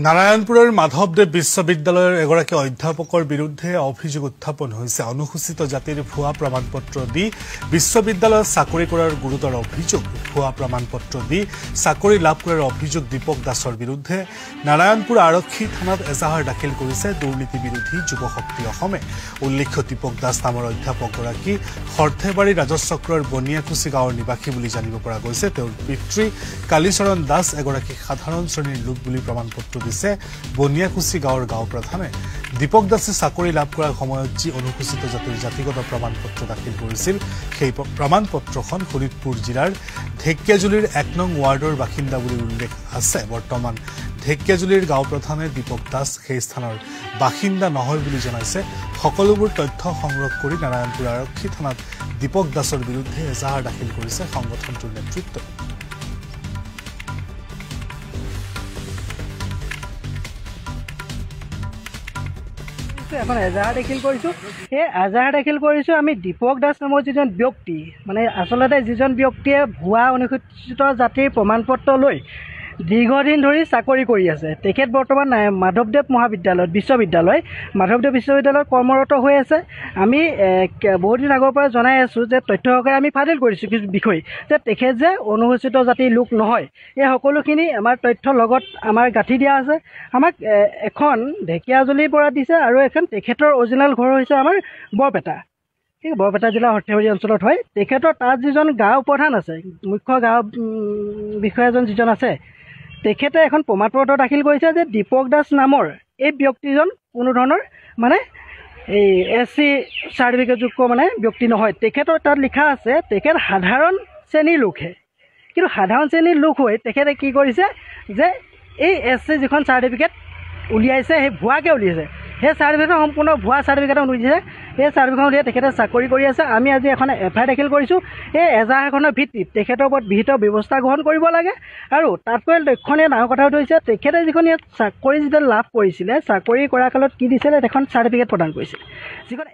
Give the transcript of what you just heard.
নাৰায়ণপুৰৰ মাধৱদেৱ বিশ্ববিদ্যালয়ৰ এগৰাকী অধ্যাপকৰ বিৰুদ্ধে অভিযোগ উত্থাপন হৈছে। অনুসূচিত জাতিৰ ভুৱা প্ৰমাণপত্ৰ দি বিশ্ববিদ্যালয়ত চাকৰি কৰাৰ গুৰুতৰ অভিযোগ। ভুৱা প্ৰমাণপত্ৰ দি চাকৰি লাভ কৰাৰ অভিযোগ দীপক দাসৰ বিৰুদ্ধে নাৰায়ণপুৰ আৰক্ষী থানাত এজাহাৰ দাখিল কৰিছে দুৰ্নীতি বিৰোধী যুৱ শক্তি অসমে। উল্লেখ্য দীপক দাস নামৰ অধ্যাপকগৰাকী সৰ্থেবাৰী ৰাজচক্ৰৰ বনিয়াকুছি গাঁৱৰ নিবাসী বুলি জানিব পৰা গৈছে। তেওঁৰ পিতৃ কালীচৰণ দাস এগৰাকী সাধাৰণ শ্ৰেণীৰ লোক বুলি প্ৰমাণপত্ৰ দিছে বনিয়াকুছি গাঁৱৰ গাঁও প্ৰধানে। দীপক দাসে চাকৰি লাভ কৰাৰ সময়ত যি অনুসূচিত জাতিৰ জাতিগত প্ৰমাণপত্ৰ দাখিল কৰিছিল সেই প্ৰমাণপত্ৰখন শোণিতপুৰ জিলাৰ ঢেকিয়াজুলিৰ ১ নং ৱাৰ্ডৰ বাসিন্দা বুলি উল্লেখ আছে। বৰ্তমান ঢেকিয়াজুলিৰ গাঁও প্ৰধানে দীপক দাস সেই স্থানৰ বাসিন্দা নহয় বুলি জনাইছে। সকলোবোৰ তথ্য সংগ্ৰহ কৰি নাৰায়ণপুৰ আৰক্ষী থানাত দীপক দাসৰ বিৰুদ্ধে এজাহাৰ দাখিল কৰিছে সংগঠনটোৰ নেতৃত্বই। এখন এজাহাৰ দাখিল কৰিছোঁ। সেই এজাহাৰ দাখিল কৰিছোঁ আমি দীপক দাস নামৰ যিজন ব্যক্তি, মানে আচলতে যিজন ব্যক্তিয়ে ভুৱা অনুসূচিত জাতিৰ প্ৰমাণপত্ৰ লৈ দীৰ্ঘদিন ধৰি চাকৰি কৰি আছে। তেখেত বৰ্তমান মাধৱদেৱ বিশ্ববিদ্যালয়ত কৰ্মৰত হৈ আছে। আমি বহুদিন আগৰ পৰা জনাই আছোঁ যে তথ্য সহকাৰে আমি ফাদিল কৰিছোঁ কিছু বিষয় যে তেখেত যে অনুসূচিত জাতিৰ লোক নহয়। এই সকলোখিনি আমাৰ তথ্যৰ লগত আমাৰ গাঁঠি দিয়া আছে। আমাক এখন ঢেকিয়াজুলিৰ পৰা দিছে আৰু এখন তেখেতৰ অৰিজিনেল ঘৰ হৈছে আমাৰ বৰপেটা। ঠিক বৰপেটা জিলাৰ সৰ্থেবাৰী অঞ্চলত হয়। তেখেতৰ তাত যিজন গাঁও প্ৰধান আছে, মুখ্য গাঁও বিষয়াজন যিজন আছে, তেখেতে এখন প্ৰমাণপত্ৰ দাখিল কৰিছে যে দীপক দাস নামৰ এই ব্যক্তিজন কোনো ধৰণৰ মানে এই SC চাৰ্টিফিকেটযুক্ত মানে ব্যক্তি নহয়। তেখেতৰ তাত লিখা আছে তেখেত সাধাৰণ শ্ৰেণীৰ লোকহে। কিন্তু সাধাৰণ শ্ৰেণীৰ লোক হৈ তেখেতে কি কৰিছে যে এই SC যিখন চাৰ্টিফিকেট উলিয়াইছে সেই ভুৱাকৈ উলিয়াইছে। সেই চাৰ্টিফিকেটখন সম্পূৰ্ণ ভুৱা চাৰ্টিফিকেটখন উলিয়াইছে। সেই চাৰ্টিফিকেটখন উলিয়াই তেখেতে চাকৰি কৰি আছে। আমি আজি এখন FIR দাখিল কৰিছোঁ। এই এজাহাৰখনৰ ভিত্তিত তেখেতৰ ওপৰত বিহিত ব্যৱস্থা গ্ৰহণ কৰিব লাগে। আৰু তাতকৈ লক্ষণীয় ডাঙৰ কথা হৈছে তেখেতে যিখন ইয়াত চাকৰি যেতিয়া লাভ কৰিছিলে, চাকৰি কৰা কালত কি দিছিলে এখন চাৰ্টিফিকেট প্ৰদান কৰিছিলে, যিখন